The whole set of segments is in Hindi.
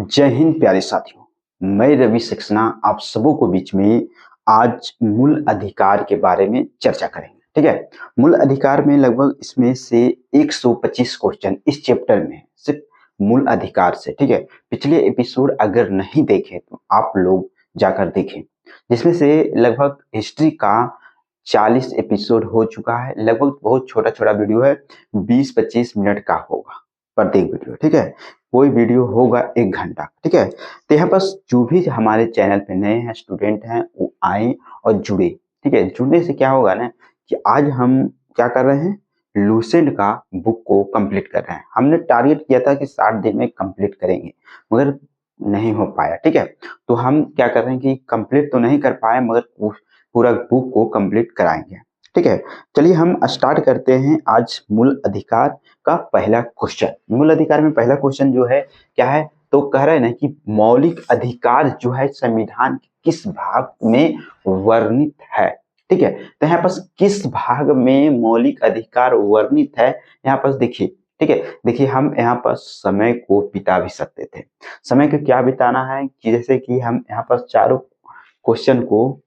जय हिंद प्यारे साथियों, मैं रवि सक्सेना आप सबों को बीच में आज मूल अधिकार के बारे में चर्चा करेंगे। ठीक है, मूल अधिकार में लगभग इसमें से 125 क्वेश्चन इस चैप्टर में है, सिर्फ मूल अधिकार से। ठीक है, पिछले एपिसोड अगर नहीं देखे तो आप लोग जाकर देखें, जिसमें से लगभग हिस्ट्री का 40 एपिसोड हो चुका है। लगभग बहुत छोटा छोटा वीडियो है, 20-25 मिनट का होगा प्रत्येक वीडियो। ठीक है, कोई वीडियो होगा 1 घंटा। ठीक है, तो यहाँ पर जो भी हमारे चैनल पे नए हैं स्टूडेंट हैं वो आए और जुड़े। ठीक है, जुड़ने से क्या होगा ना कि आज हम क्या कर रहे हैं, लूसेंट का बुक को कंप्लीट कर रहे हैं। हमने टारगेट किया था कि 60 दिन में कंप्लीट करेंगे, मगर नहीं हो पाया। ठीक है, तो हम क्या कर रहे हैं कि कंप्लीट तो नहीं कर पाए मगर पूरा बुक को कंप्लीट कराएंगे। ठीक है, चलिए हम स्टार्ट करते हैं आज मूल अधिकार का पहला क्वेश्चन। मूल अधिकार में पहला क्वेश्चन जो है क्या है, तो कह रहे हैं ना कि मौलिक अधिकार जो है संविधान के किस भाग में वर्णित है। ठीक है, तो यहाँ पर किस भाग में मौलिक अधिकार वर्णित है, यहाँ पर देखिए। ठीक है, देखिए हम यहाँ पर समय को बिता भी सकते थे। समय को क्या बिताना है कि जैसे कि हम यहाँ पर चारों क्वेश्चन को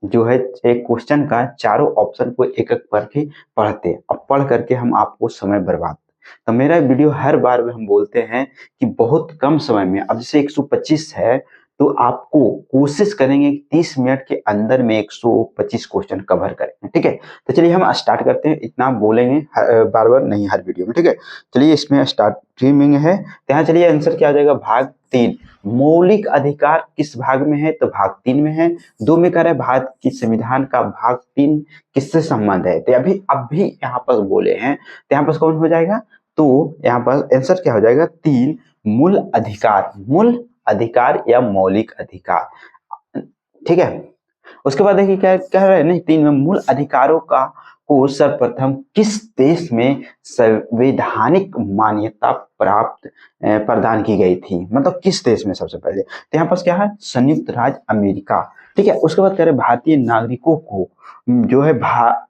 जो है, एक क्वेश्चन का चारों ऑप्शन को एक एक करके पढ़ते और पढ़ करके हम आपको समय बर्बाद। तो मेरा वीडियो हर बार में हम बोलते हैं कि बहुत कम समय में, अब जैसे 125 है तो आपको कोशिश करेंगे कि 30 मिनट के अंदर में 125 क्वेश्चन कवर करें। ठीक है, तो चलिए हम स्टार्ट करते हैं। इतना बोलेंगे बार बार नहीं हर वीडियो में। ठीक है, चलिए इसमें स्टार्टिंग है, तो यहाँ चलिए आंसर क्या आ जाएगा, भाग 3। मौलिक अधिकार किस भाग में है, तो भाग 3 में है। 2 में कह रहे भारत की संविधान का भाग 3 किससे संबंध है, तो अभी यहाँ पर बोले हैं, तो यहाँ पर कौन हो जाएगा, तो यहाँ पर आंसर क्या हो जाएगा, 3 मूल अधिकार। मूल अधिकार या मौलिक अधिकार। ठीक है, उसके बाद देखिए क्या कह रहे हैं, नहीं 3 में मूल अधिकारों का को सर्वप्रथम किस देश में संवैधानिक मान्यता प्राप्त प्रदान की गई थी, मतलब किस देश में सबसे पहले, तो यहाँ पर क्या है, संयुक्त राज्य अमेरिका। ठीक है, उसके बाद कह रहे भारतीय नागरिकों को जो है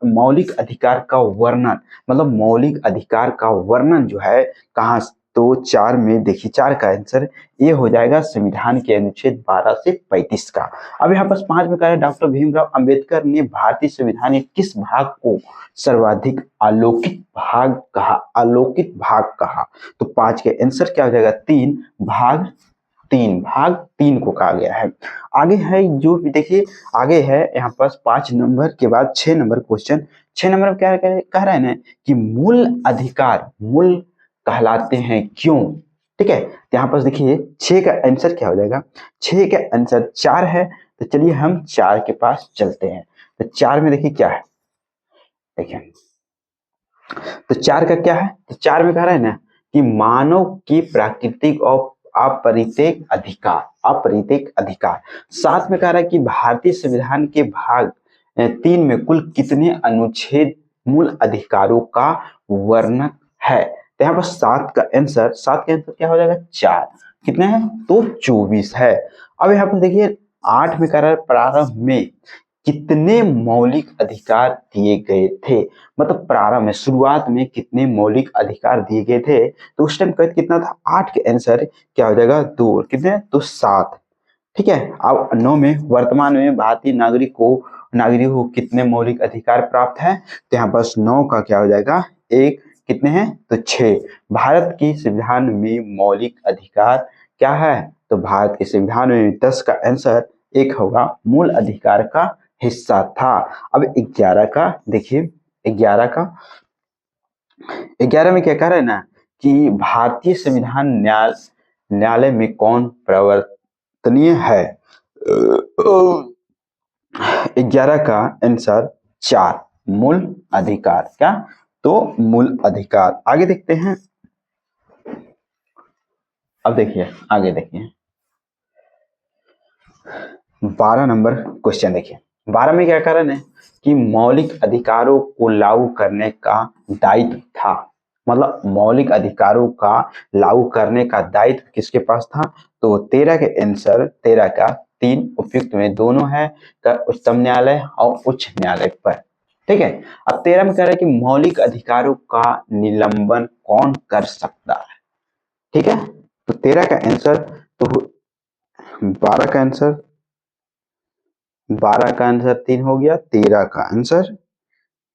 मौलिक अधिकार का वर्णन, मतलब मौलिक अधिकार का वर्णन जो है कहाँ, तो 4 में देखिए, 4 का आंसर ये हो जाएगा संविधान के अनुच्छेद 12 से 35 का। अब यहाँ पर 5 में कह रहे डॉक्टर भीमराव अंबेडकर ने भारतीय संविधान के किस भाग को सर्वाधिक अलौकिक भाग कहा, तो 5 के आंसर क्या हो जाएगा, 3 भाग 3 को कहा गया है। आगे है जो देखिए, आगे है यहाँ पर 5 नंबर के बाद 6 नंबर क्वेश्चन। 6 नंबर में क्या कह रहे हैं ना कि मूल अधिकार मूल कहलाते हैं क्यों। ठीक है, तो यहाँ पर देखिए 6 का आंसर क्या हो जाएगा, 6 का आंसर 4 है। तो चलिए हम 4 के पास चलते हैं। तो 4 में देखिए क्या है, देखिए तो 4 का क्या है, तो 4 में कह रहा है ना कि मानव की प्राकृतिक और अपरित्यक्त अधिकार। 7 में कह रहा है कि भारतीय संविधान के भाग 3 में कुल कितने अनुच्छेद मूल अधिकारों का वर्णन है, तो यहाँ पर 7 का आंसर क्या हो जाएगा, 4। कितने हैं, तो 24 है। अब यहाँ पर देखिए 8 में कह रहा है प्रारंभ में कितने मौलिक अधिकार दिए गए थे, मतलब प्रारंभ में शुरुआत में कितने मौलिक अधिकार दिए गए थे, तो उस टाइम कितना था, 8 के आंसर क्या हो जाएगा, 2। कितने, तो 7। ठीक है, अब 9 में वर्तमान में भारतीय नागरिकों को कितने मौलिक अधिकार प्राप्त है, तो यहाँ पर 9 का क्या हो जाएगा, 1। कितने हैं, तो 6। भारत की संविधान में मौलिक अधिकार क्या है, तो भारत के संविधान में 10 का आंसर 1 होगा, मूल अधिकार का हिस्सा था। अब 11 का देखिए, 11 में क्या कह रहे हैं ना कि भारतीय संविधान न्यायालय में कौन प्रवर्तनीय है। 11 का आंसर 4 मूल अधिकार। क्या, तो मूल अधिकार। आगे देखते हैं, अब देखिए आगे देखिए 12 नंबर क्वेश्चन। देखिए 12 में क्या कह रहे हैं कि मौलिक अधिकारों को लागू करने का दायित्व था, मतलब मौलिक अधिकारों का लागू करने का दायित्व किसके पास था, तो 13 के आंसर 13 का 3 उपयुक्त में दोनों है, उच्चतम न्यायालय और उच्च न्यायालय पर। ठीक है, अब 13 में कह रहा है कि मौलिक अधिकारों का निलंबन कौन कर सकता है। ठीक है, तो 13 का आंसर तो 12 का आंसर 3 हो गया।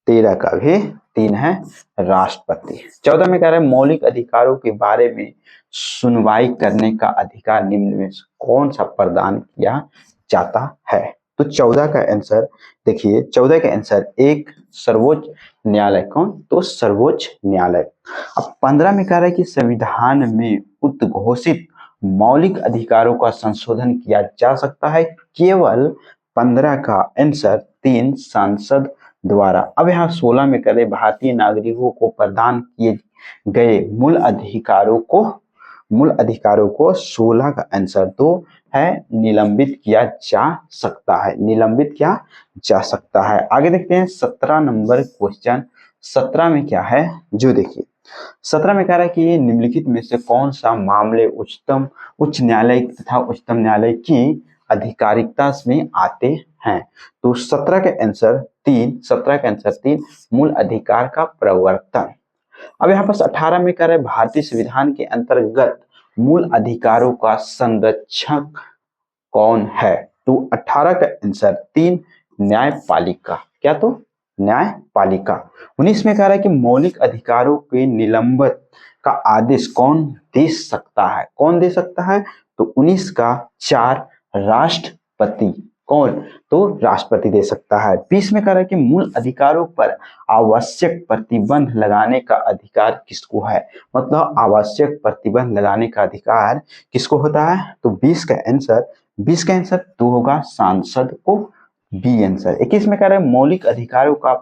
13 का भी 3 है राष्ट्रपति। 14 में कह रहा है मौलिक अधिकारों के बारे में सुनवाई करने का अधिकार निम्न में से कौन सा प्रदान किया जाता है। तो 14 का आंसर देखिए, 14 का आंसर एक सर्वोच्च न्यायालय। कौन? तो सर्वोच्च न्यायालय। अब 15 में कह रहा है कि संविधान में उद्घोषित मौलिक अधिकारों का संशोधन किया जा सकता है। केवल 15 का आंसर 3 सांसद द्वारा। अब यहाँ 16 में करें भारतीय नागरिकों को प्रदान किए गए मूल अधिकारों को 16 का आंसर 2 है निलंबित किया जा सकता है। निलंबित किया जा सकता है। आगे देखते हैं 17 नंबर क्वेश्चन। 17 में क्या है जो देखिए, 17 में कह रहा है कि निम्नलिखित में से कौन सा मामले उच्च न्यायालय तथा उच्चतम न्यायालय की आधिकारिकता में आते हैं। तो 17 का आंसर 3 मूल अधिकार का प्रवर्तन। अब यहाँ पर 18 में कह रहे भारतीय संविधान के अंतर्गत मूल अधिकारों का संरक्षक कौन है। तो 18 का आंसर 3 न्यायपालिका। क्या? तो न्यायपालिका। 19 में कह रहा है कि मौलिक अधिकारों के निलंबन का आदेश कौन दे सकता है। कौन दे सकता है? तो 19 का 4 राष्ट्रपति। कौन? तो राष्ट्रपति दे सकता है। 20 में कह रहा है कि मूल अधिकारों पर आवश्यक प्रतिबंध लगाने का अधिकार किसको है। मतलब आवश्यक प्रतिबंध लगाने का अधिकार किसको होता है। तो 20 का आंसर 2 होगा सांसद को। B answer. 21 में कह रहा है मौलिक अधिकारों का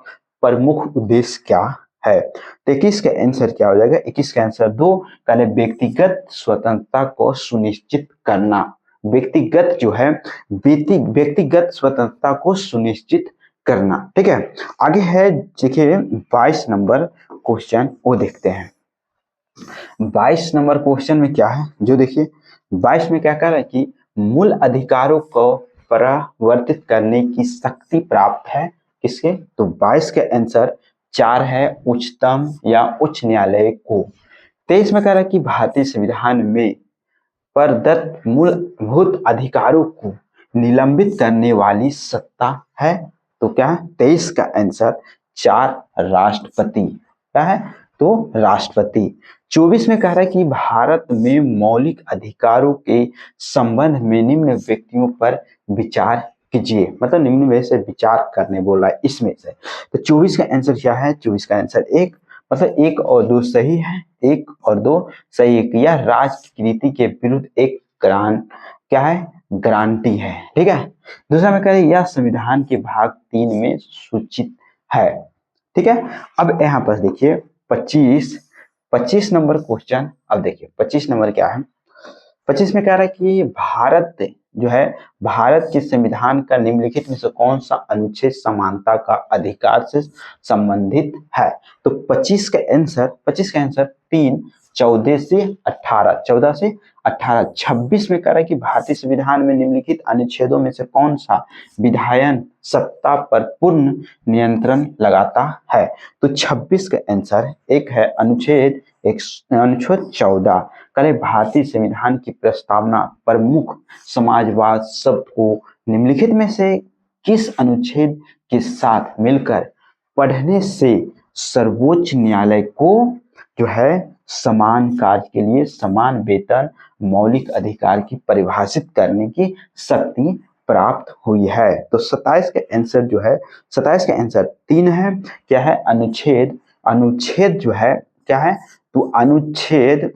प्रमुख उद्देश्य क्या है। तो 21 का आंसर क्या हो जाएगा। 21 का आंसर 2 पहले व्यक्तिगत स्वतंत्रता को सुनिश्चित करना। व्यक्तिगत जो है व्यक्तिगत स्वतंत्रता को सुनिश्चित करना। ठीक है। आगे है देखिए 22 नंबर क्वेश्चन, वो देखते हैं। 22 नंबर क्वेश्चन में क्या है जो देखिए, 22 में क्या कह रहा है कि मूल अधिकारों को परिवर्तित करने की शक्ति प्राप्त है किसके। तो 22 के आंसर 4 है उच्चतम या उच्च न्यायालय को। 23 में कह रहा है कि भारतीय संविधान में प्रदत्त मूलभूत अधिकारों को निलंबित करने वाली सत्ता है। तो क्या है 23 का आंसर 4 राष्ट्रपति। क्या है? तो राष्ट्रपति। 24 में कह रहा है कि भारत में मौलिक अधिकारों के संबंध में निम्न व्यक्तियों पर विचार कीजिए। मतलब निम्न में से विचार करने बोला है इसमें से। तो 24 का आंसर क्या है। 24 का आंसर 1, मतलब 1 और 2 सही है। 1 और 2 सही है। यह राजनीति के विरुद्ध एक क्या है, गारंटी है। ठीक है। दूसरा में कह रहे यह संविधान के भाग 3 में सूचित है। ठीक है। अब यहाँ पर देखिए 25 नंबर क्वेश्चन। अब देखिए 25 नंबर क्या है। 25 में कह रहा है कि भारत जो है, भारत के संविधान का निम्नलिखित में से कौन सा अनुच्छेद समानता का अधिकार से संबंधित है। तो 25 का आंसर 3 14 से 18। 26 में कह रहा है कि भारतीय संविधान में निम्नलिखित अनुच्छेदों में से कौन सा विधायन सत्ता पर पूर्ण नियंत्रण लगाता है। तो 26 का आंसर एक है अनुच्छेद 14। करें भारतीय संविधान की प्रस्तावना प्रमुख समाजवाद शब्द को निम्नलिखित में से किस अनुच्छेद के साथ मिलकर पढ़ने से सर्वोच्च न्यायालय को जो है समान कार्य के लिए समान वेतन मौलिक अधिकार की परिभाषित करने की शक्ति प्राप्त हुई है। तो 27 का आंसर जो है, 27 का आंसर 3 है। क्या है? अनुच्छेद जो है क्या है। तो अनुच्छेद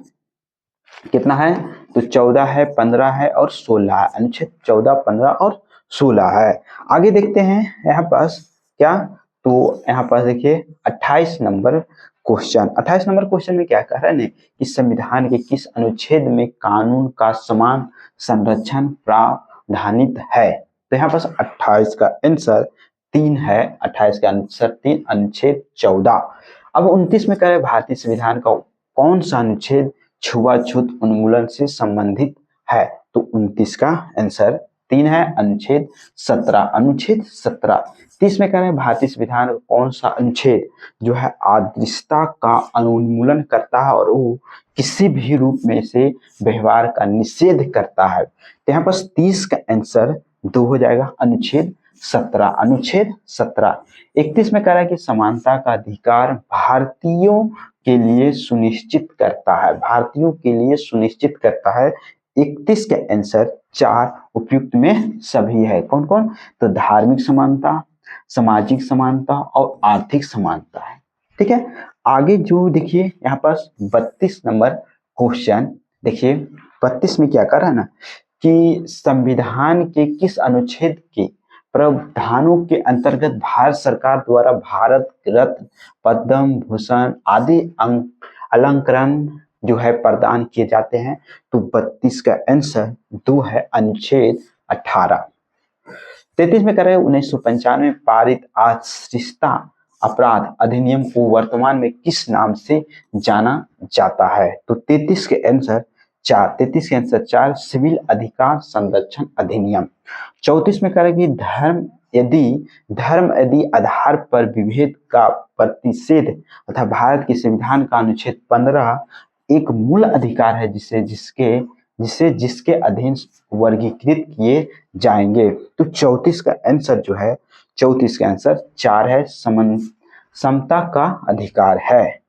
कितना है। तो 14 है, 15 है और 16 है। अनुच्छेद 14, 15 और 16 है। आगे देखते हैं यहाँ पास क्या। तो यहाँ पास देखिए 28 नंबर क्वेश्चन। 28 नंबर क्वेश्चन में क्या कह रहा है कि संविधान के किस अनुच्छेद में कानून का समान संरक्षण प्रावधानित है। तो यहाँ पास 28 का आंसर 3 है। 28 का आंसर 3 अनुच्छेद 14। अब 29 में कह रहे भारतीय संविधान का कौन सा अनुच्छेद छुआछूत उन्मूलन से संबंधित है। तो 29 का आंसर 3 है अनुच्छेद 17। 30 में कह रहे हैं भारतीय संविधान का कौन सा अनुच्छेद जो है अदृश्यता का उन्मूलन करता है और वो किसी भी रूप में से व्यवहार का निषेध करता है। तो यहाँ पर 30 का आंसर 2 हो जाएगा। अनुच्छेद 17, अनुच्छेद 17। 31 में कह रहा है कि समानता का अधिकार भारतीयों के लिए सुनिश्चित करता है, भारतीयों के लिए सुनिश्चित करता है। 31 का आंसर 4 उपयुक्त में सभी है। कौन कौन? तो धार्मिक समानता, सामाजिक समानता और आर्थिक समानता है। ठीक है, आगे जो देखिए यहाँ पर 32 नंबर क्वेश्चन देखिए। 32 में क्या कर रहा है ना कि संविधान के किस अनुच्छेद के प्रावधानों के अंतर्गत भारत सरकार द्वारा भारत रत्न, पद्म भूषण आदि अलंकरण जो है प्रदान किए जाते हैं। तो 32 का आंसर 2 है, अनुच्छेद 18। 33 में कह रहे हैं 1995 में पारित आश्रिता अपराध अधिनियम को वर्तमान में किस नाम से जाना जाता है? तो 33 के आंसर 4, 33 के आंसर 4 सिविल अधिकार संरक्षण अधिनियम। 34 में कह रहे हैं कि धर्म यदि आधार पर विभेद का प्रतिषेध तथा भारत के संविधान का अनुच्छेद 15 एक मूल अधिकार है जिसके अधीन वर्गीकृत किए जाएंगे। तो 34 का आंसर जो है 34 का आंसर 4 है, समता का अधिकार है।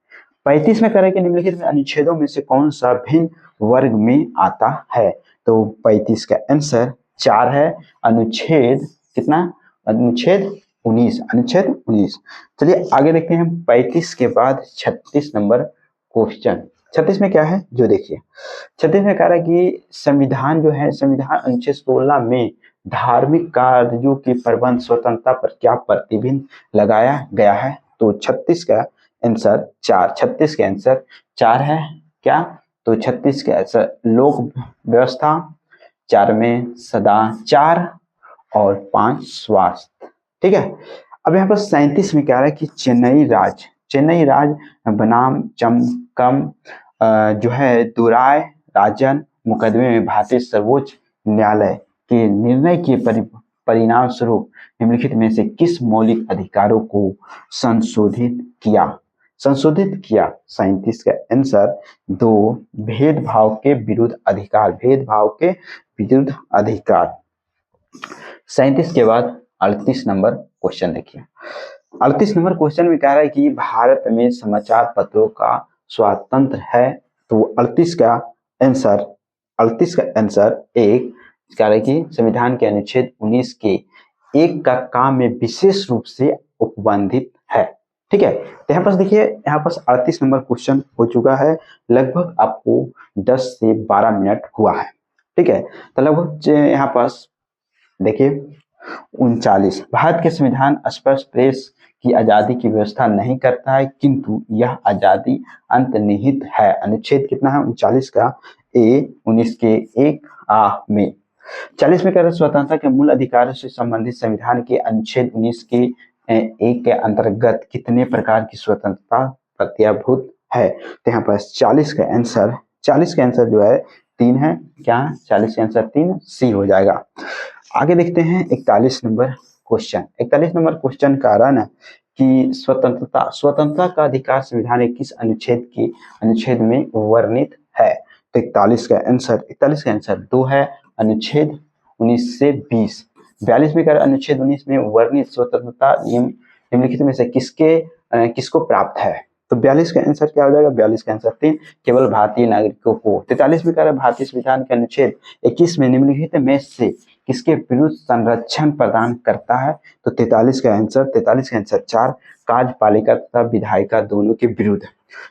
35 में करें कि निम्नलिखित अनुच्छेदों में से कौन सा भिन्न वर्ग में आता है? तो 35 का आंसर 4 है, अनुच्छेद कितना? अनुच्छेद 19, अनुच्छेद 19। चलिए आगे देखते हैं 35 के बाद 36 नंबर क्वेश्चन। 36 में क्या है जो देखिए। 36 में कह रहा है कि संविधान जो है, संविधान अनुच्छेद 16 में धार्मिक कार्यों की प्रबंध स्वतंत्रता पर क्या प्रतिबंध लगाया गया है? तो 36 का आंसर 4, 36 का आंसर 4 है। क्या? तो 36 का आंसर लोक व्यवस्था, 4 में सदाचार और 5 स्वास्थ्य। ठीक है, अब यहाँ पर 37 में क्या रहा है कि चेन्नई राज बनाम चमकम जो है दुराय राजन मुकदमे में भारतीय सर्वोच्च न्यायालय के निर्णय के परिणाम स्वरूप निम्नलिखित में से किस मौलिक अधिकारों को संशोधित किया? 37 का आंसर 2 भेदभाव के विरुद्ध अधिकार, भेदभाव के विरुद्ध अधिकार। 37 के बाद 38 नंबर क्वेश्चन देखिए। 38 नंबर क्वेश्चन में कह रहा है कि भारत में समाचार पत्रों का स्वातंत्र है। तो 38 का आंसर 1 कह रहा है कि संविधान के अनुच्छेद 19 के 1 का काम में विशेष रूप से उपबंधित है। ठीक है, तो यहाँ पर देखिए, यहाँ पर 38 नंबर क्वेश्चन हो चुका है। लगभग आपको 10 से 12 मिनट हुआ है। ठीक है, तो लगभग यहाँ पर देखिए 39, भारत के संविधान स्पष्ट प्रेस की आजादी की व्यवस्था नहीं करता है, किंतु यह आजादी अंतर्निहित है। अनुच्छेद कितना है? 39 का ए 19 के 1 आ में। 40 में कह रहे स्वतंत्रता के मूल अधिकारों से संबंधित संविधान के अनुच्छेद 19 के 1 के अंतर्गत कितने प्रकार की स्वतंत्रता प्रत्याभूत है? तो यहाँ पर 40 का आंसर जो है 3 है। क्या? 40 का आंसर 3 सी हो जाएगा। आगे देखते हैं 41 नंबर क्वेश्चन। 41 नंबर क्वेश्चन का रहा ना कि स्वतंत्रता का अधिकार संविधान के किस अनुच्छेद में वर्णित है? तो 41 का आंसर 2 है, अनुच्छेद 19 से 20। 42 में अनुच्छेद 19 में वर्णित स्वतंत्रता निम्नलिखित में से किसको प्राप्त है? तो 42 का आंसर क्या हो जाएगा? 42 का आंसर 3, केवल भारतीय नागरिकों को। 43 में भारतीय संविधान के अनुच्छेद 21 में निम्नलिखित में से किसके विरुद्ध संरक्षण प्रदान करता है? तो 43 का आंसर 4, कार्यपालिका तथा विधायिका दोनों के विरुद्ध।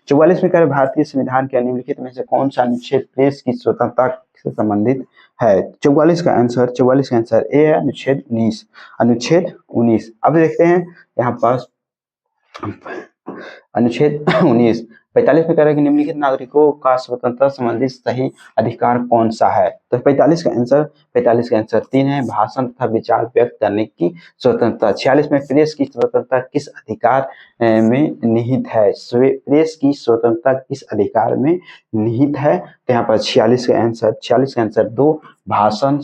44 में भारतीय संविधान के निम्नलिखित में से कौन सा अनुच्छेद प्रेस की स्वतंत्रता से संबंधित है? 44 का आंसर ए है, अनुच्छेद 19। अब देखते हैं यहाँ पास अनुच्छेद 19। 45 में कह रहा है कि निम्नलिखित नागरिकों का स्वतंत्रता संबंधित सही अधिकार कौन सा है? तो 45 का आंसर 3 है, भाषण तथा विचार व्यक्त करने की स्वतंत्रता। 46 में प्रेस की स्वतंत्रता किस अधिकार में निहित है? प्रेस की स्वतंत्रता किस अधिकार में निहित है? तो यहाँ पर 46 का आंसर 2, भाषण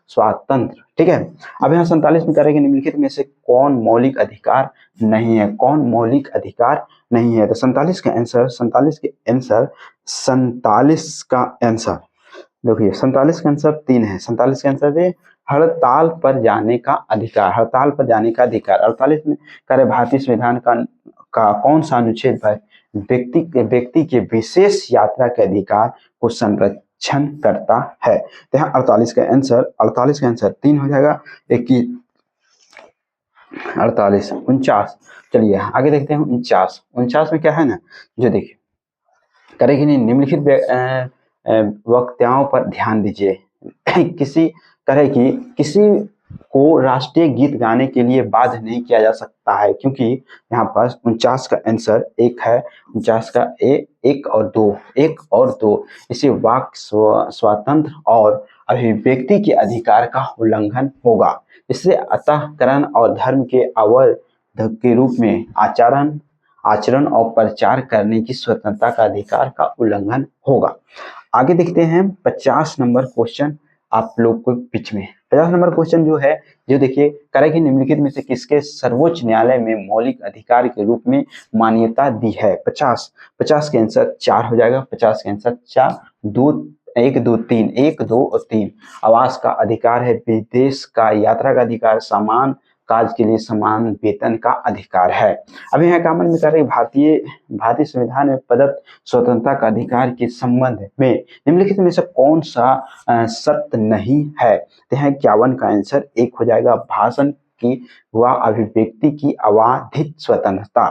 स्वातंत्र। ठीक है, अब यहाँ 47 में कह रहे हैं कि निम्नलिखित में से कौन मौलिक अधिकार नहीं है? कौन मौलिक अधिकार नहीं है। तो 47 का आंसर, 47 का आंसर देखिए, 47 का आंसर 3 है। 47 का आंसर है हड़ताल पर जाने का अधिकार। हड़ताल पर जाने का अधिकार 48 में कार्य भारतीय संविधान का कौन सा अनुच्छेद है व्यक्ति के विशेष यात्रा के अधिकार को संरक्षण करता है। तो यहाँ 48 का आंसर 3 हो जाएगा। 21 48 49। चलिए आगे देखते हैं 49 में क्या है ना, जो देखिए करेगी नहीं निम्नलिखित वक्तव्यों पर ध्यान दीजिए। किसी को राष्ट्रीय गीत गाने के लिए बाध्य नहीं किया जा सकता है, क्योंकि यहाँ पर 49 का आंसर 1 है। 49 का 1 और 2 इसे वाक स्वातंत्र और अभिव्यक्ति के अधिकार का उल्लंघन होगा। इससे अंतःकरण और धर्म के अवध के रूप में आचरण और प्रचार करने की स्वतंत्रता का अधिकार का उल्लंघन होगा। आगे देखते हैं 50 नंबर क्वेश्चन आप लोग को बीच में। 50 नंबर क्वेश्चन जो है, जो देखिए करेगी निम्नलिखित में से किसके सर्वोच्च न्यायालय में मौलिक अधिकार के रूप में मान्यता दी है। 50 के आंसर 4 हो जाएगा। 50 के आंसर 4 1 2 3 आवास का अधिकार है, विदेश का यात्रा का अधिकार, समान काज के लिए समान वेतन का अधिकार है। अब यहाँ कॉमन में कर भारतीय संविधान में प्रदत्त स्वतंत्रता का अधिकार के संबंध में निम्नलिखित में से कौन सा सत्य नहीं है। तो यहाँ 51 का आंसर 1 हो जाएगा। भाषण की व अभिव्यक्ति की अबाधित स्वतंत्रता।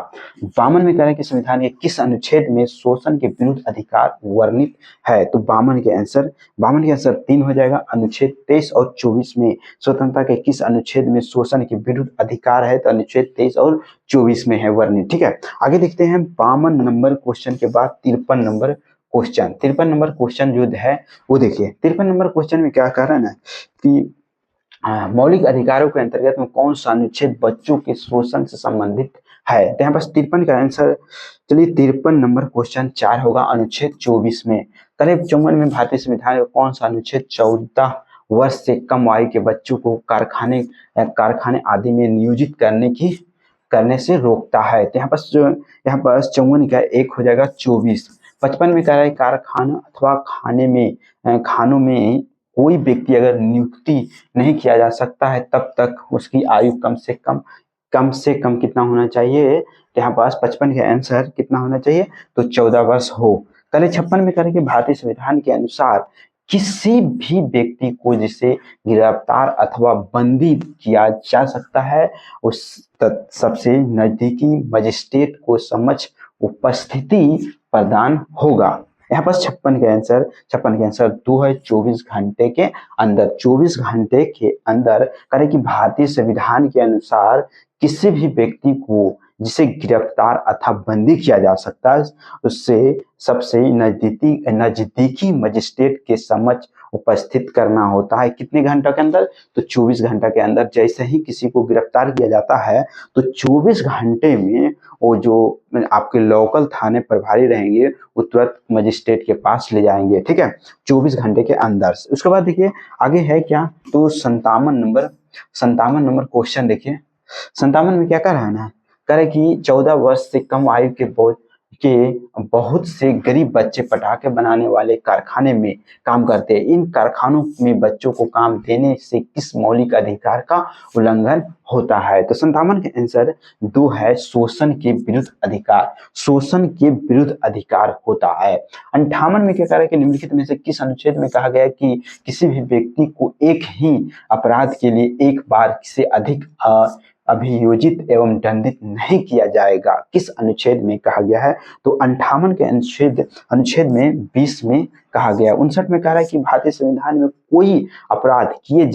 52 में कह रहे हैं कि संविधान के किस अनुच्छेद में शोषण के विरुद्ध अधिकार वर्णित है। तो 52 के आंसर 3 हो जाएगा। अनुच्छेद 23 और 24 में स्वतंत्रता के किस अनुच्छेद में शोषण के विरुद्ध अधिकार है। तो अनुच्छेद 23 और 24 में है वर्णित। ठीक है, आगे देखते हैं 52 नंबर क्वेश्चन के बाद 53 नंबर क्वेश्चन। 53 नंबर क्वेश्चन जो है वो देखिए, 53 नंबर क्वेश्चन में क्या कह रहा है ना कि मौलिक अधिकारों के अंतर्गत में कौन सा अनुच्छेद बच्चों के शोषण से संबंधित है। तो यहाँ बस 53 का आंसर, चलिए 53 नंबर क्वेश्चन 4 होगा। अनुच्छेद 24 में करीब 54 में भारतीय संविधान का कौन सा अनुच्छेद 14 वर्ष से कम आयु के बच्चों को कारखाने आदि में नियोजित करने से रोकता है। तो यहाँ पर 54 का 1 हो जाएगा। 24 55 में कह रहा है कारखाना अथवा खानों में कोई व्यक्ति अगर नियुक्ति नहीं किया जा सकता है तब तक उसकी आयु कम से कम कितना होना चाहिए। तो यहाँ पास 55 का आंसर कितना होना चाहिए, तो 14 वर्ष हो। कल 56 में करेंगे भारतीय संविधान के अनुसार किसी भी व्यक्ति को जिसे गिरफ्तार अथवा बंदी किया जा सकता है उस सबसे नजदीकी मजिस्ट्रेट को समक्ष उपस्थिति प्रदान होगा। यहाँ पर 56 के आंसर 2 है। 24 घंटे के अंदर करें कि भारतीय संविधान के अनुसार किसी भी व्यक्ति को जिसे गिरफ्तार अथवा बंदी किया जा सकता है उससे सबसे नजदीकी मजिस्ट्रेट के समक्ष उपस्थित करना होता है। कितने घंटा के अंदर, तो 24 घंटा के अंदर। जैसे ही किसी को गिरफ्तार किया जाता है तो 24 घंटे में वो जो आपके लोकल थाने प्रभारी रहेंगे वो तुरंत मजिस्ट्रेट के पास ले जाएंगे। ठीक है, 24 घंटे के अंदर। उसके बाद देखिए आगे है क्या, तो 57 नंबर क्वेश्चन देखिए। 57 में क्या कर रहा है ना, करे कि 14 वर्ष से कम आयु के बहुत से गरीब बच्चे पटाखे बनाने वाले कारखाने में काम करते हैं। इन कारखानों में बच्चों को काम देने से किस मौलिक अधिकार का उल्लंघन होता है। तो 57 के आंसर 2 है। शोषण के विरुद्ध अधिकार होता है। 58 में क्या कह रहा है कि निम्नलिखित में से किस अनुच्छेद में कहा गया है कि किसी भी व्यक्ति को एक ही अपराध के लिए एक बार से अधिक अभियोजित एवं दंडित नहीं किया जाएगा। किस अनुच्छेद में कहा गया है, तो 58 के अनुच्छेद में 20 में कहा गया। 59 में कह रहा है कि भारतीय संविधान में कोई अपराध किए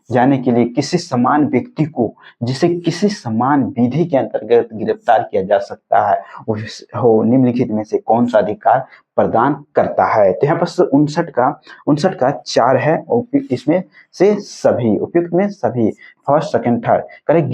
जाने के लिए किसी समान व्यक्ति को जिसे किसी समान विधि के अंतर्गत गिरफ्तार किया जा सकता है वो निम्नलिखित में से कौन सा अधिकार प्रदान करता है। तो यहाँ पर 59 का 4 है। इसमें से सभी उपयुक्त में सभी फर्स्ट सेकंड थर्ड करें।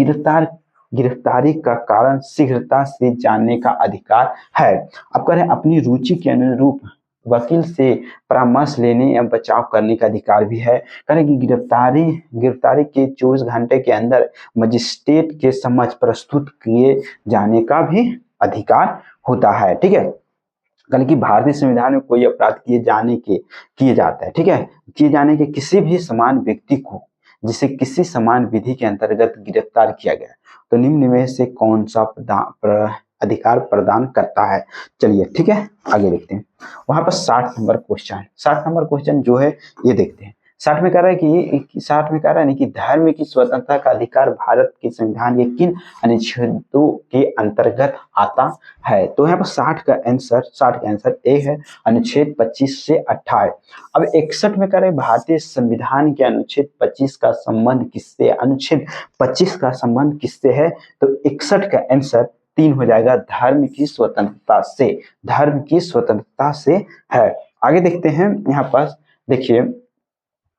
गिरफ्तारी का कारण शीघ्रता से जानने का अधिकार है। अब करें अपनी रुचि के अनुरूप वकील से परामर्श लेने या बचाव करने का अधिकार भी है। करें कि गिरफ्तारी के 24 घंटे के अंदर मजिस्ट्रेट के समक्ष प्रस्तुत किए जाने का भी अधिकार होता है। ठीक है, कल की भारतीय संविधान में कोई अपराध किए जाता है, ठीक है, किए जाने के किसी भी समान व्यक्ति को जिसे किसी समान विधि के अंतर्गत गिरफ्तार किया गया तो निम्न में से कौन सा अधिकार प्रदान करता है। चलिए ठीक है, आगे देखते हैं। वहां पर 60 नंबर क्वेश्चन जो है ये देखते हैं। 60 में कह रहा है कि धर्म की स्वतंत्रता का अधिकार भारत के संविधान के किन अनुच्छेदों के अंतर्गत आता है। तो यहाँ पर 60 का आंसर ए है, अनुच्छेद 25 से 28। अब 61 में कह रहे भारतीय संविधान के अनुच्छेद 25 का संबंध किससे, अनुच्छेद 25 का संबंध किससे है। तो 61 का आंसर 3 हो जाएगा, धर्म की स्वतंत्रता से है। आगे देखते हैं, यहाँ पर देखिए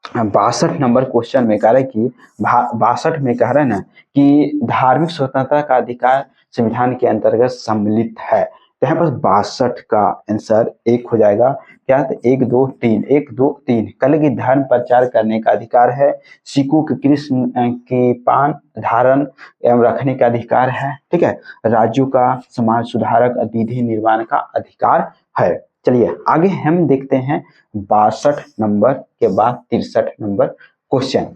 62 नंबर क्वेश्चन में कह रहा है कि 62 में कह रहा है ना कि धार्मिक स्वतंत्रता का अधिकार संविधान के अंतर्गत सम्मिलित है। तो यहाँ पर 62 का आंसर 1 हो जाएगा। क्या, 1 2 3 कल की धर्म प्रचार करने का अधिकार है। सिखों के कृष्ण के पान धारण एवं रखने का अधिकार है। ठीक है, राज्यों का समाज सुधारक विधि निर्माण का अधिकार है। चलिए आगे हम देखते हैं 62 नंबर के बाद 63 नंबर क्वेश्चन।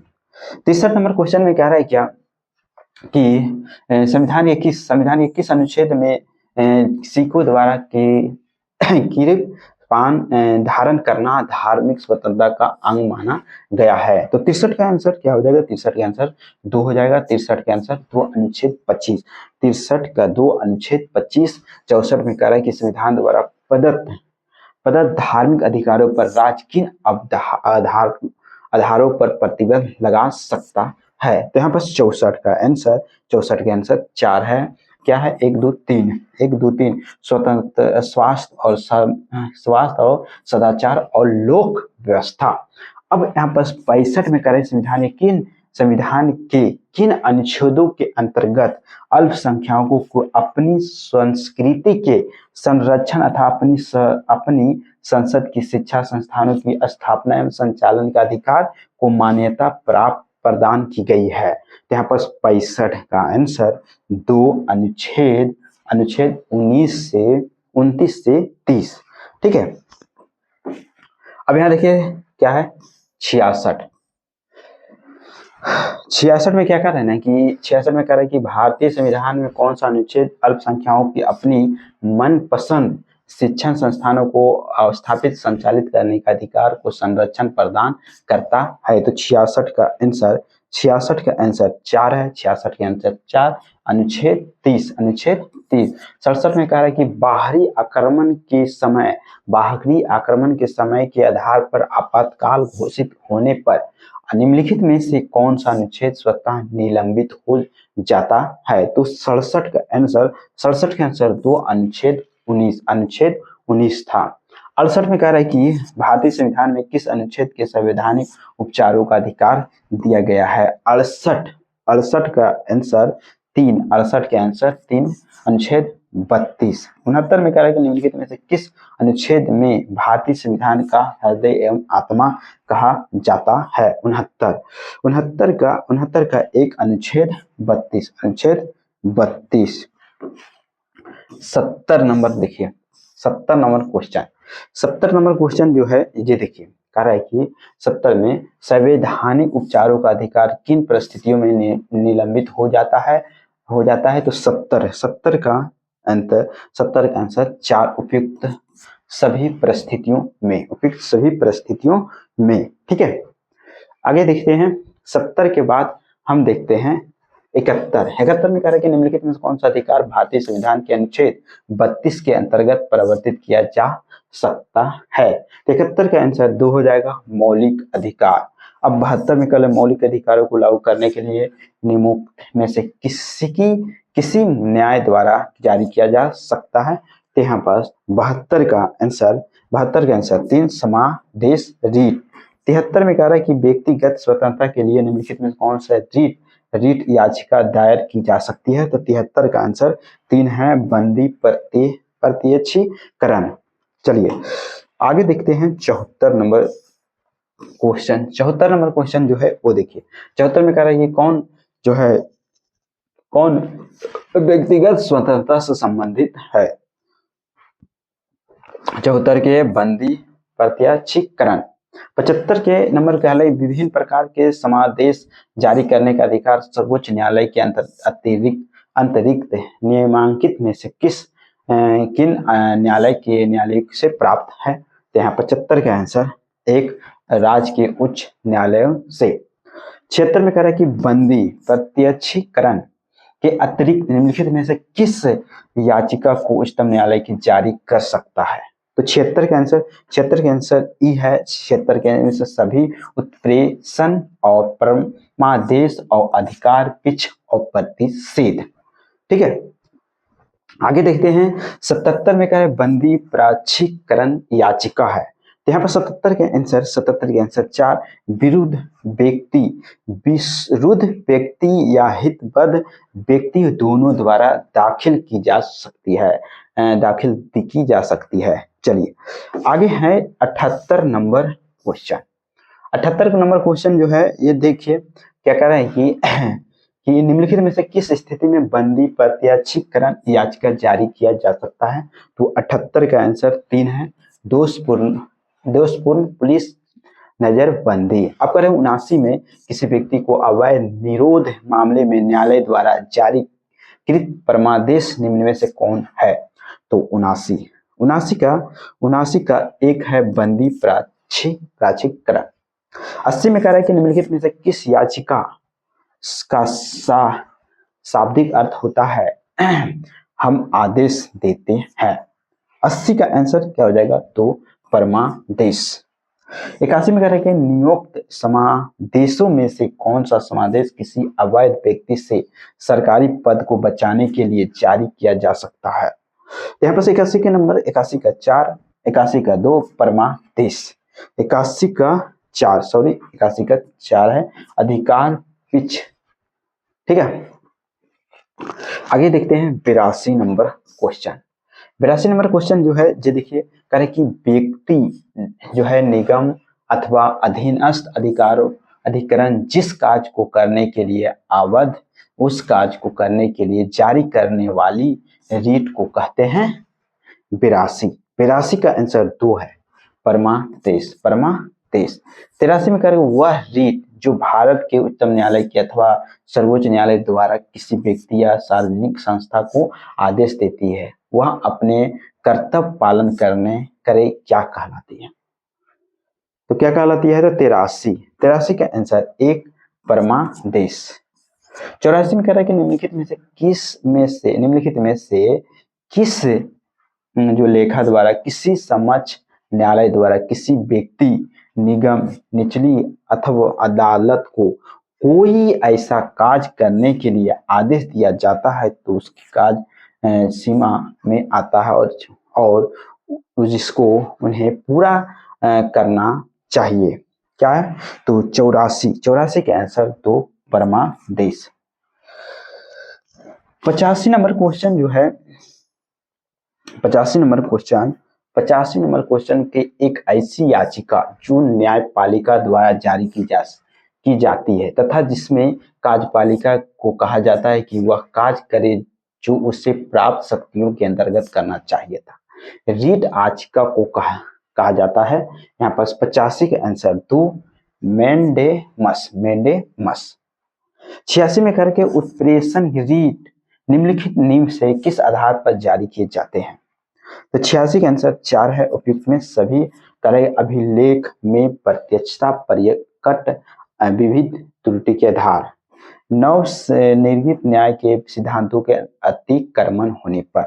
63 नंबर क्वेश्चन में कह रहा है क्या कि संविधान के किस अनुच्छेद में सिखों द्वारा किरीट पान धारण करना धार्मिक स्वतंत्रता का अंग माना गया है। तो 63 का आंसर क्या हो जाएगा, 63 का आंसर 2 हो जाएगा। 63 का आंसर 2 अनुच्छेद 25, 63 का 2 अनुच्छेद 25। 64 में कह रहा है कि संविधान द्वारा प्रदत्त धार्मिक अधिकारों पर राज्य किन आधारों पर प्रतिबंध लगा सकता है। तो यहाँ पर 64 का आंसर 4 है। क्या है, 1 2 3 स्वतंत्र स्वास्थ्य और सदाचार और लोक व्यवस्था। अब यहाँ पर 65 में करें संविधान के किन अनुच्छेदों के अंतर्गत अल्पसंख्यकों को अपनी संस्कृति के संरक्षण अथवा अपनी संसद की शिक्षा संस्थानों की स्थापना एवं संचालन का अधिकार को मान्यता प्राप्त प्रदान की गई है। तो यहाँ पर 65 का आंसर 2 अनुच्छेद 19 से 29 से 30। ठीक है, अब यहाँ देखिए क्या है 66 में क्या कर रहे हैं कि 66 में कह रहे हैं कि भारतीय संविधान में कौन सा अनुच्छेद अल्पसंख्यकों की अपनी मनपसंद शिक्षण संस्थानों को स्थापित संचालित करने का अधिकार को संरक्षण प्रदान करता है। तो 66 का आंसर 4 है। 66 का आंसर 4, अनुच्छेद 30। 67 में कह रहा है कि बाहरी आक्रमण के समय के आधार पर आपातकाल घोषित होने पर निम्नलिखित में से कौन सा अनुच्छेद स्वतः निलंबित हो जाता है। तो 67 का आंसर 2 अनुच्छेद 19 था। 68 में कह रहा है कि भारतीय संविधान में किस अनुच्छेद के संवैधानिक उपचारों का अधिकार दिया गया है। 68 का आंसर 3, अनुच्छेद 32। 69 में कह रहा है कि निम्नलिखित में से किस अनुच्छेद में भारतीय संविधान का हृदय एवं आत्मा कहा जाता है। 69 का 1 अनुच्छेद 32। 70 नंबर देखिए, 70 नंबर क्वेश्चन जो है ये देखिए कह रहा है कि 70 में संवैधानिक उपचारों का अधिकार किन परिस्थितियों में निलंबित हो जाता है। तो 70 का आंसर 4, उपयुक्त सभी परिस्थितियों में। ठीक है, आगे देखते हैं 70 के बाद हम देखते हैं 71 में कह रहा है कि निम्नलिखित में कौन सा अधिकार भारतीय संविधान के अनुच्छेद 32 के अंतर्गत परिवर्तित किया जा सकता है। 71 का आंसर 2 हो जाएगा, मौलिक अधिकार। अब 72 में कल मौलिक अधिकारों को लागू करने के लिए निम्नलिखित में से किसी न्याय द्वारा जारी किया जा सकता है। तो यहाँ पर 72 का आंसर 3, समादेश रीट। 73 में कह रहा है कि व्यक्तिगत स्वतंत्रता के लिए निम्नलिखित में कौन सा रीट याचिका दायर की जा सकती है। तो 73 का आंसर 3 है, बंदी प्रत्यक्षीकरण। चलिए आगे देखते हैं 74 नंबर क्वेश्चन। 74 नंबर क्वेश्चन जो है वो देखिए, 74 में कह रहा है कि कौन व्यक्तिगत स्वतंत्रता से संबंधित है। 74 के बंदी प्रत्याशीकरण। 75 के नंबर कह रहे विभिन्न प्रकार के समादेश जारी करने का अधिकार सर्वोच्च न्यायालय के अंतरिक्त नियमांकित में से किन न्यायालय से प्राप्त है। तो यहाँ 75 का आंसर एक राज्य के उच्च न्यायालयों से। 76 में कह रहा है कि बंदी प्रत्यक्षीकरण के अतिरिक्त निम्नलिखित में से किस याचिका को उच्चतम न्यायालय की जारी कर सकता है। तो 76 का आंसर ई है। 76 के आंसर सभी उत्प्रेषण और परमादेश और अधिकार पिछ और प्रतिषेध। ठीक है, आगे देखते हैं 77 में कह रहे बंदी प्राक्षीकरण याचिका है। तो यहाँ पर 77 के आंसर 4 विरुद्ध व्यक्ति या हितबद्ध व्यक्ति दोनों द्वारा दाखिल की जा सकती है। चलिए आगे है 78 नंबर क्वेश्चन। 78 नंबर क्वेश्चन जो है ये देखिए क्या कह रहा है कि निम्नलिखित में से किस स्थिति में बंदी प्रत्याशीकरण याचिका जारी किया जा सकता है। तो 78 का आंसर 3 है, दोषपूर्ण पुलिस नजरबंदी। अब कह रहे 79 में किसी व्यक्ति को अवैध निरोध मामले में न्यायालय द्वारा जारी कृत परमादेश निम्न में से कौन है। तो 79 का एक है बंदी प्राक्षीकरण। 80 में कह रहा है कि निम्नलिखित में से किस याचिका का शाब्दिक अर्थ होता है हम आदेश देते हैं। 80 का आंसर क्या हो जाएगा, तो परमादेश। 81 में कह रहा है कि नियुक्त समादेशों में से कौन सा समादेश किसी अवैध व्यक्ति से सरकारी पद को बचाने के लिए जारी किया जा सकता है। यहाँ पर 81 के नंबर 81 का 4, 81 का 2 परमादेश, 81 का 4 है अधिकार पिछ। ठीक है, आगे देखते हैं 82 नंबर क्वेश्चन। 82 नंबर क्वेश्चन जो है ये देखिए कह रहे कि व्यक्ति जो है निगम अथवा अधीनस्थ अधिकरण जिस कार्य को करने के लिए आबद्ध उस कार्य को करने के लिए जारी करने वाली रीट को कहते हैं 82। 82 का आंसर 2 है, परमादेश। 83 में कह रहे वह रीट जो भारत के उच्चतम न्यायालय के अथवा सर्वोच्च न्यायालय द्वारा किसी व्यक्ति या सार्वजनिक संस्था को आदेश देती है वह अपने कर्तव्य पालन करे क्या कहलाती है। तो क्या कहलाती है, तो 83 का आंसर 1 परमादेश। 84 में कह रहा है कि निम्नलिखित में से किस जो लेखा द्वारा किसी समक्ष न्यायालय द्वारा किसी व्यक्ति निगम निचली अथवा अदालत को कोई ऐसा कार्य करने के लिए आदेश दिया जाता है तो उसकी कार्य सीमा में आता है और जिसको उन्हें पूरा करना चाहिए। क्या है, तो 84 के आंसर 2 परमादेश। 85 नंबर क्वेश्चन जो है 85 नंबर क्वेश्चन के एक ऐसी याचिका जो न्यायपालिका द्वारा जारी की जाती है तथा जिसमें कार्यपालिका को कहा जाता है कि वह कार्य करे जो उसे प्राप्त शक्तियों के अंतर्गत करना चाहिए था। रीट याचिका को कहा जाता है। यहाँ पर 85 के आंसर 2 मेंडेमस। 86 में करके उत्प्रेषण रीट निम्नलिखित नियम से किस आधार पर जारी किए जाते हैं। तो 86 का आंसर 4 है, उपयुक्त में सभी तरह अभिलेख में प्रत्यक्षता प्रकट विविध त्रुटि के आधार नव निर्मित न्याय के सिद्धांतों के अतिक्रमण होने पर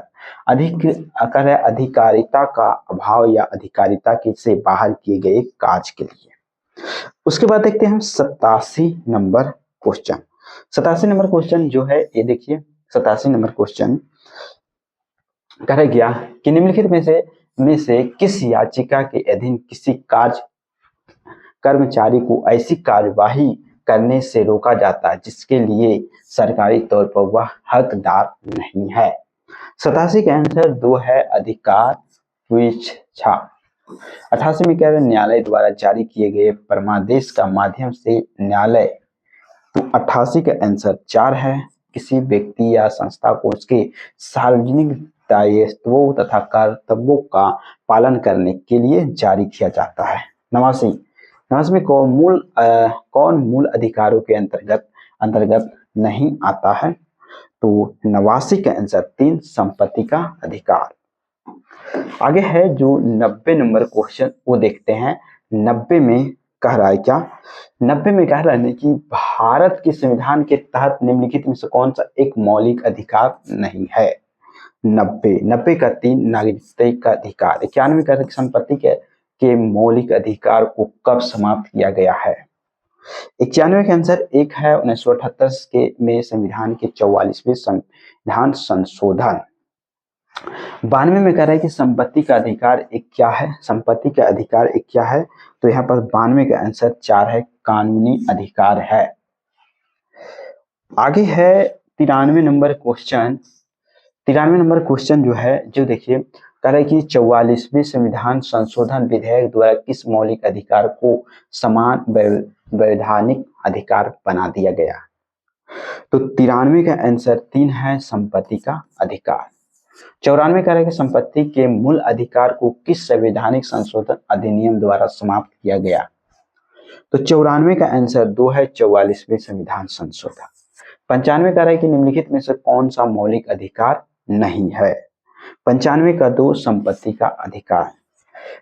अधिकारिता का अभाव या अधिकारिता से बाहर किए गए कार्य के लिए। उसके बाद देखते हैं हम 87 नंबर क्वेश्चन। 87 नंबर क्वेश्चन जो है ये देखिए 87 नंबर क्वेश्चन कह गया कि निम्नलिखित में से किस याचिका के अधीन किसी कर्मचारी को ऐसी कार्यवाही करने से रोका जाता है जिसके लिए सरकारी तौर पर वह हकदार नहीं है। 87 का आंसर 2 है, अधिकार स्वेच्छा। 88 में कह रहे न्यायालय द्वारा जारी किए गए परमादेश का माध्यम से न्यायालय, तो 88 का आंसर 4 है। किसी व्यक्ति या संस्था को उसके सार्वजनिक दायित्वों तथा कर्तव्यों का पालन करने के लिए जारी किया जाता है। 89 में कौन मूल अधिकारों के अंतर्गत नहीं आता है? तो 89 का आंसर 3 संपत्ति का अधिकार। आगे है जो 90 नंबर क्वेश्चन, वो देखते हैं। 90 में कह रहा है क्या? 90 में कह रहा है कि भारत के संविधान के तहत निम्नलिखित में से कौन सा एक मौलिक अधिकार नहीं है? 90 का 3 नागरिकता का अधिकार। 91 का संपत्ति के मौलिक अधिकार को कब समाप्त किया गया है? 91 का आंसर 1 है 1978 के में संविधान के 44वें संविधान संशोधन। 92 में कह रहा है कि संपत्ति का अधिकार एक क्या है? संपत्ति का अधिकार एक क्या है? तो यहाँ पर 92 का आंसर 4 है, कानूनी अधिकार है। आगे है 93 नंबर क्वेश्चन। 93 नंबर क्वेश्चन जो है, जो देखिए कह रहा है कि 44वें संविधान संशोधन विधेयक द्वारा किस मौलिक अधिकार को समान वैधानिक अधिकार बना दिया गया? तो 93 का आंसर 3 है, संपत्ति का अधिकार। 94 कह रहा है कि संपत्ति के मूल अधिकार को किस संवैधानिक संशोधन अधिनियम द्वारा समाप्त किया गया? तो 94 का आंसर 2 है, 44वें संविधान संशोधन। 95 कह रहा है कि निम्नलिखित में से कौन सा मौलिक अधिकार नहीं है? 95 का 2 संपत्ति का अधिकार।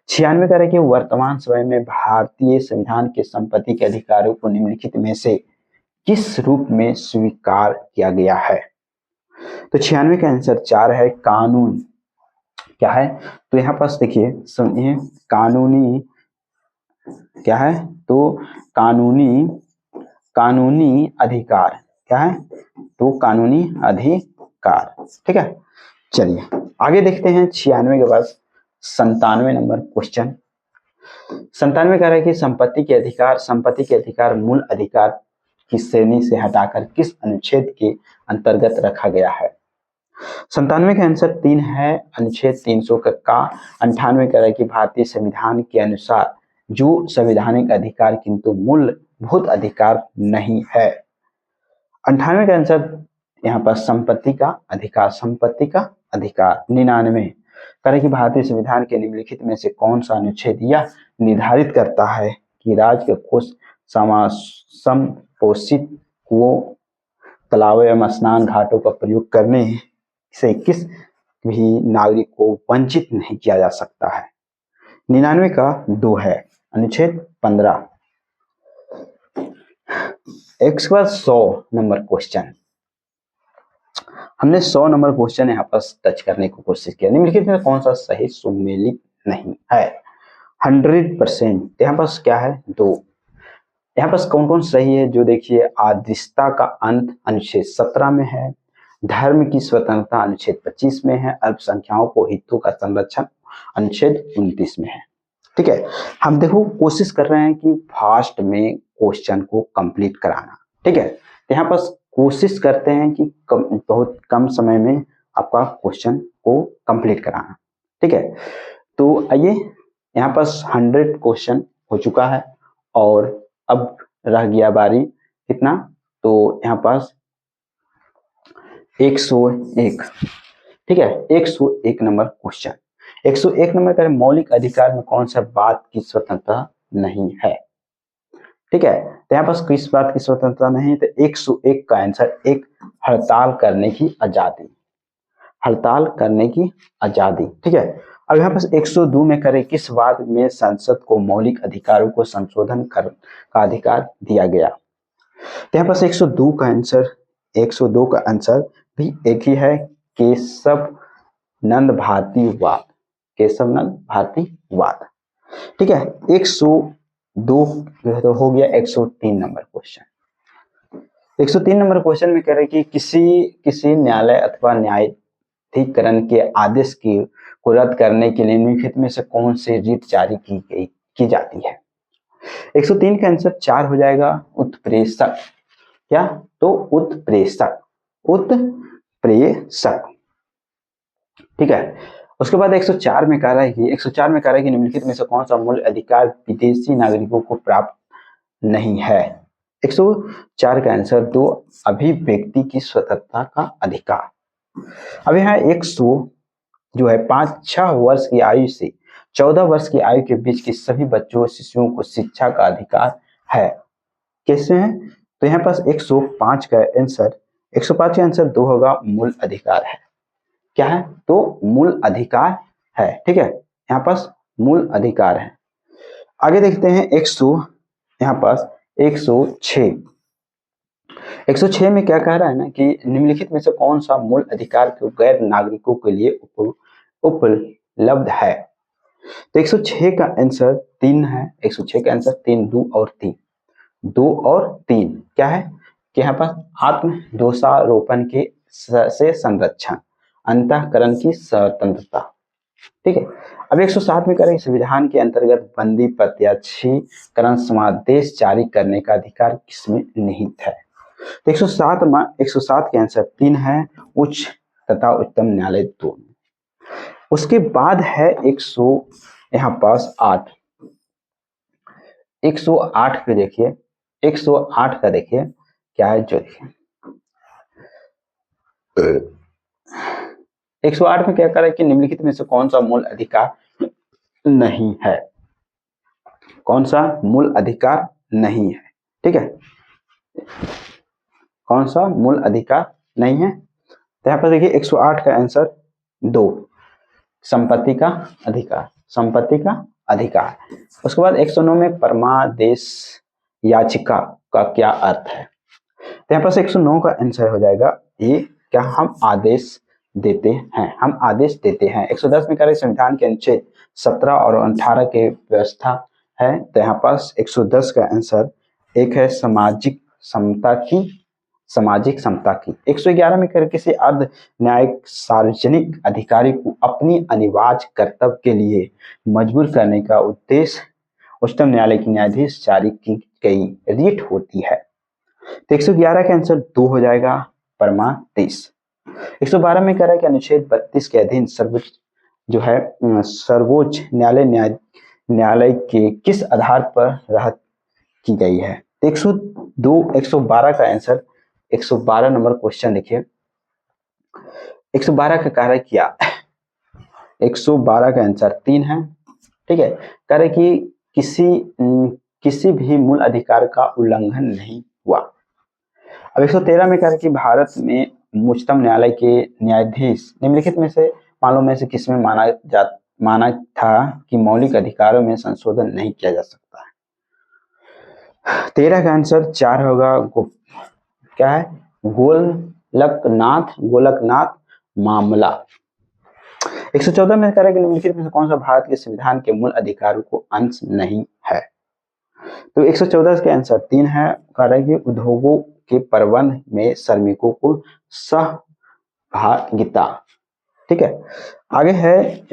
96 कह रहा है कि वर्तमान समय में भारतीय संविधान के संपत्ति के अधिकारों को निम्नलिखित में से किस रूप में स्वीकार किया गया है? तो 96 का आंसर 4 है, कानून। क्या है? तो यहाँ पास देखिए सुनिए, कानूनी क्या है? तो कानूनी अधिकार क्या है? तो कानूनी अधिकार। ठीक है, चलिए आगे देखते हैं। 96 के बाद 97 नंबर क्वेश्चन। 97 कह रहा है कि संपत्ति के अधिकार मूल अधिकार की श्रेणी से हटाकर किस अनुच्छेद के अंतर्गत रखा गया है? 97 का आंसर 3 है, अनुच्छेद 300 का। 98 कह रहा है कि भारतीय संविधान के अनुसार जो संवैधानिक अधिकार किंतु मूलभूत अधिकार नहीं है। 98 का आंसर यहाँ पर संपत्ति का अधिकार। 99 कह रहा है कि भारतीय संविधान के निम्नलिखित में से कौन सा अनुच्छेद यह निर्धारित करता है कि राज्य के कोष समपोषित कुओं, तालाबों एवं स्नान घाटों का प्रयोग करने से किस भी नागरिक को वंचित नहीं किया जा सकता है? 99 का 2 है, अनुच्छेद 15। एक के बाद 100 नंबर क्वेश्चन। हमने 100 नंबर क्वेश्चन यहाँ पर टच करने की कोशिश किया। निम्नलिखित में कौन सा सही सुमेलित नहीं है? 100%। यहाँ पर क्या है? 2। यहाँ पर कौन कौन सही है? जो देखिए, आदिस्ता का अंत अनुच्छेद 17 में है, धर्म की स्वतंत्रता अनुच्छेद 25 में है, अल्पसंख्याकों को हितों का संरक्षण अनुच्छेद 29 में है। ठीक है, हम देखो कोशिश कर रहे हैं कि फास्ट में क्वेश्चन को कंप्लीट कराना। ठीक है, तो यहाँ पर कोशिश करते हैं कि बहुत कम समय में आपका क्वेश्चन को कंप्लीट कराना। ठीक है, तो आइए, यहाँ पर 100 क्वेश्चन हो चुका है और अब रह गया बारी कितना? तो यहाँ पास 101। ठीक है, 101 नंबर क्वेश्चन। 101 नंबर का मौलिक अधिकार में कौन सा बात की स्वतंत्रता नहीं है? ठीक है, तो यहाँ पास किस बात की स्वतंत्रता नहीं है? तो 101 का आंसर एक, हड़ताल करने की आजादी। हड़ताल करने की आजादी। ठीक है, अब यहाँ पास 102 में करें किस बात में संसद को मौलिक अधिकारों को संशोधन कर का अधिकार दिया गया? तो यहाँ पास 102 का आंसर भी एक ही है, केशव नंद भारतीवाद। केशव नंद भारतीवाद। ठीक है, 102 तो हो गया। 103 नंबर क्वेश्चन। 103 नंबर क्वेश्चन में कह रहे कि किसी न्यायालय अथवा न्यायाधिकरण के आदेश को रद्द करने के लिए निम्नलिखित में से कौन सी रिट जारी की जाती है? 103 का आंसर 4 हो जाएगा, उत्प्रेषक। क्या? तो उत्प्रेषक। ठीक है, उसके बाद 104 में कह रहा है कि 104 में कह रहा है कि निम्नलिखित में से कौन सा मूल अधिकार विदेशी नागरिकों को प्राप्त नहीं है। 104 का आंसर दो, अभिव्यक्ति की स्वतंत्रता का अधिकार। अब यहाँ 100 जो है 5-6 वर्ष की आयु से 14 वर्ष की आयु के बीच के सभी बच्चों शिशुओं को शिक्षा का अधिकार है। कैसे है? तो यहाँ पास 105 का आंसर 105 का आंसर दो होगा, मूल अधिकार है। क्या है? तो मूल अधिकार है। ठीक है, यहाँ पास मूल अधिकार है। आगे देखते हैं 100 यहाँ पास 106 में क्या कह रहा है ना कि निम्नलिखित में से कौन सा मूल अधिकार के गैर नागरिकों के लिए उपलब्ध है। तो 106 का आंसर 3 है। 106 का आंसर 3, 2 और 3, 2 और 3 क्या है कि यहाँ पास आत्म दोषारोपण के से संरक्षण, अंतःकरण की स्वतंत्रता। ठीक है, अब 107 में करें संविधान के अंतर्गत बंदी प्रत्याशीकरण समादेश जारी करने का अधिकार किसमें निहित है। तो 107 के आंसर 3 है, उच्च तथा उच्चतम न्यायालय दोनों। उसके बाद है 100 यहाँ पास 8, 108 पे देखिए, 108 का देखिए क्या है जो देखिए 108 में क्या कर रहा है कि निम्नलिखित में से कौन सा मूल अधिकार नहीं है। कौन सा मूल अधिकार नहीं है। ठीक है, कौन सा मूल अधिकार नहीं है। तो यहाँ पर देखिए 108 का आंसर 2, संपत्ति का अधिकार, संपत्ति का अधिकार। उसके बाद 109 में परमादेश याचिका का क्या अर्थ है। तो यहाँ पर 109 का आंसर हो जाएगा ये क्या, हम आदेश देते हैं, हम आदेश देते हैं। 110 में करें संविधान के अनुच्छेद 17 और 18 के व्यवस्था है। तो यहाँ पास 110 का आंसर एक है सामाजिक समता की, सामाजिक समता की। 111 में कर किसी अर्ध न्यायिक सार्वजनिक अधिकारी को अपनी अनिवार्य कर्तव्य के लिए मजबूर करने का उद्देश्य उच्चतम न्यायालय की न्यायाधीश जारी की गई रीट होती है। तो 111 का आंसर 2 हो जाएगा, परमादेश। 112 में कह रहा है कि अनुच्छेद 32 के अधीन सर्वोच्च जो है सर्वोच्च न्यायालय के किस आधार पर राहत की गई है। 112 का आंसर 112 नंबर क्वेश्चन देखिए, 112 का कह रहा है क्या, 112 का आंसर 3 है। ठीक है, कह रहे कि किसी भी मूल अधिकार का उल्लंघन नहीं हुआ। अब 113 में कह रहे कि भारत में उच्चतम न्यायालय के न्यायाधीश निम्नलिखित में से मामलों में से किसमें माना था कि मौलिक अधिकारों में संशोधन नहीं किया जा सकता है। 13 का आंसर 4 होगा, क्या है, गोलकनाथ मामला। 114 में कह रहा है कि निम्नलिखित में से कौन सा भारत के संविधान के मूल अधिकारों को अंश नहीं है। तो 114 के आंसर 3 है, कह रहा है कि उद्योगों के प्रबंध में श्रमिकों को सहभागिता। ठीक है, आगे है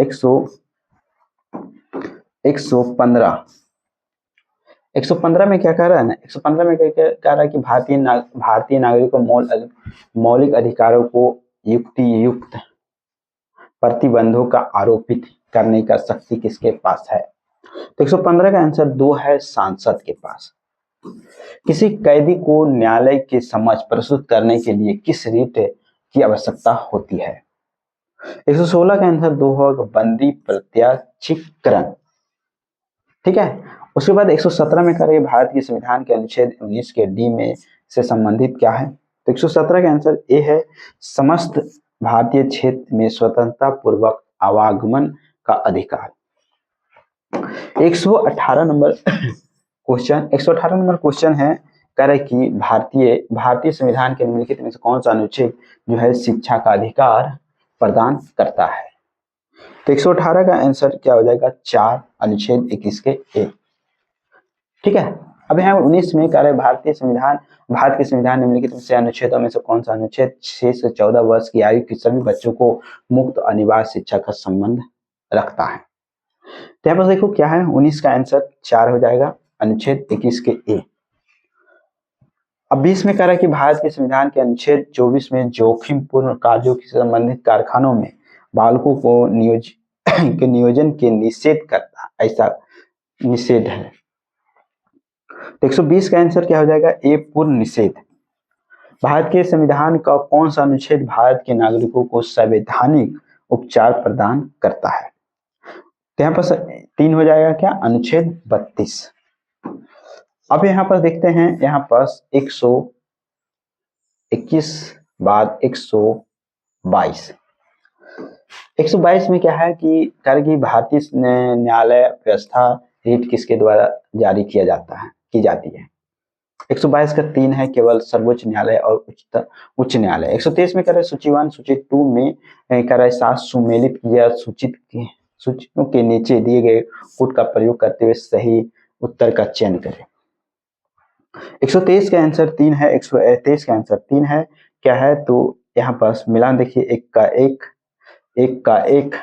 115 में क्या कह रहा है ना, 115 में कह रहा है कि भारतीय नागरिकों को मौलिक अधिकारों को युक्त प्रतिबंधों का आरोपित करने का शक्ति किसके पास है। तो 115 का आंसर 2 है, सांसद के पास। किसी कैदी को न्यायालय के समक्ष प्रस्तुत करने के लिए किस रीट की आवश्यकता होती है। 116 का आंसर 2 होगा, बंदी प्रत्याशीकरण। ठीक है, उसके बाद 117 में करें भारत के संविधान के अनुच्छेद 19 के डी में से संबंधित क्या है। तो 117 का आंसर ए है, समस्त भारतीय क्षेत्र में स्वतंत्रता पूर्वक आवागमन का अधिकार। 118 नंबर क्वेश्चन है, कह रहे कि भारतीय संविधान के निम्नलिखित में से कौन सा अनुच्छेद जो है शिक्षा का अधिकार प्रदान करता है। तो 118 का आंसर क्या हो जाएगा, 4, अनुच्छेद 21 के ए। ठीक है, अब यहाँ 19 में कह रहे भारत के संविधान निम्नलिखित में से अनुच्छेदों में से कौन सा अनुच्छेद 6 से 14 वर्ष की आयु के सभी बच्चों को मुफ्त अनिवार्य शिक्षा का संबंध रखता है। तो यहाँ पर देखो क्या है, 19 का आंसर 4 हो जाएगा, अनुच्छेद 21 के ए। अब 20 में कह रहा है कि भारत के संविधान के अनुच्छेद 24 में जोखिमपूर्ण कार्यों से संबंधित कारखानों में बालकों को के नियोजन के निषेध करता, ऐसा निषेध है। तो 120 का आंसर क्या हो जाएगा? ए पूर्ण निषेध। भारत के संविधान का कौन सा अनुच्छेद भारत के नागरिकों को संवैधानिक उपचार प्रदान करता है? तो यहाँ पर 3 हो जाएगा क्या? अनुच्छेद 32। अब यहाँ पर देखते हैं, यहाँ पर 121 बाद 122। 122 में क्या है कि भारतीय न्यायालय व्यवस्था रीट किसके द्वारा जारी किया जाता है, की जाती है? 122 का 3 है केवल सर्वोच्च न्यायालय और उच्च न्यायालय। 123 में कह रहे सूची 1 सूची 2 में कह रहे साथ सुमेलित या सूचियों के नीचे दिए गए कोड का प्रयोग करते हुए सही उत्तर का चयन करें। 123 का आंसर 3 है, 123 का आंसर 3 है। क्या है? तो यहाँ पर मिलान देखिए, 1 का 1, 1 का 1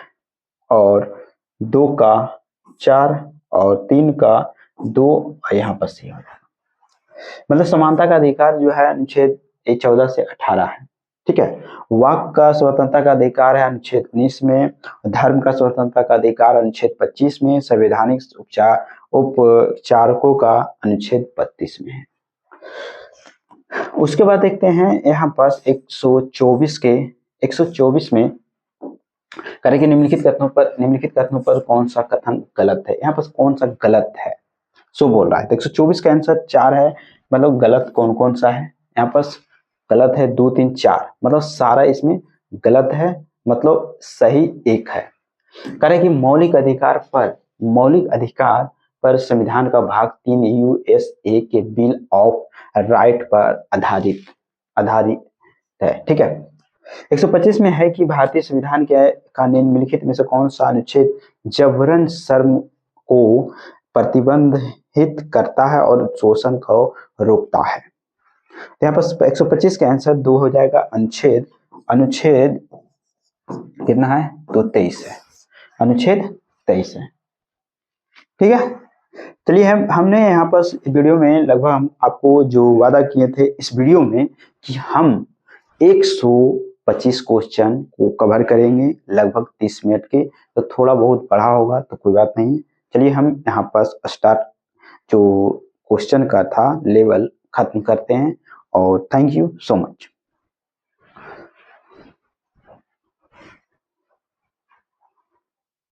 और 2 का 4 और 3 का 2, यहाँ पर सी हो जाएगा। मतलब समानता का अधिकार जो है अनुच्छेद 14 से 18 है, ठीक है। वाक का स्वतंत्रता का अधिकार है अनुच्छेद 19 में, धर्म का स्वतंत्रता का अधिकार अनुच्छेद 25 में, संवैधानिक उपचारकों का अनुच्छेद 32 में है। उसके बाद देखते हैं यहाँ पर 124 में करेंगे निम्नलिखित कथनों पर कौन सा कथन गलत है? यहाँ पर कौन सा गलत है सो बोल रहा है। तो 124 का आंसर 4 है, मतलब गलत कौन कौन सा है? यहाँ पर गलत है 2 3 4, मतलब सारा इसमें गलत है, मतलब सही 1 है। करें कि मौलिक अधिकार पर संविधान का भाग 3 यूएसए के बिल ऑफ राइट पर आधारित है, ठीक है। 125 में है कि भारतीय संविधान का निम्नलिखित में से कौन सा अनुच्छेद जबरन श्रम को प्रतिबंधित करता है और शोषण को रोकता है? तो यहाँ पर 125 का आंसर 2 हो जाएगा। अनुच्छेद कितना है? तो 23 है, अनुच्छेद 23 है, ठीक है। चलिए हमने यहाँ पर वीडियो में लगभग हम आपको जो वादा किए थे इस वीडियो में कि हम 125 क्वेश्चन को कवर करेंगे लगभग 30 मिनट के, तो थोड़ा बहुत पढ़ा होगा तो कोई बात नहीं। चलिए हम यहाँ पर स्टार्ट जो क्वेश्चन का था लेवल खत्म करते हैं और थैंक यू सो मच।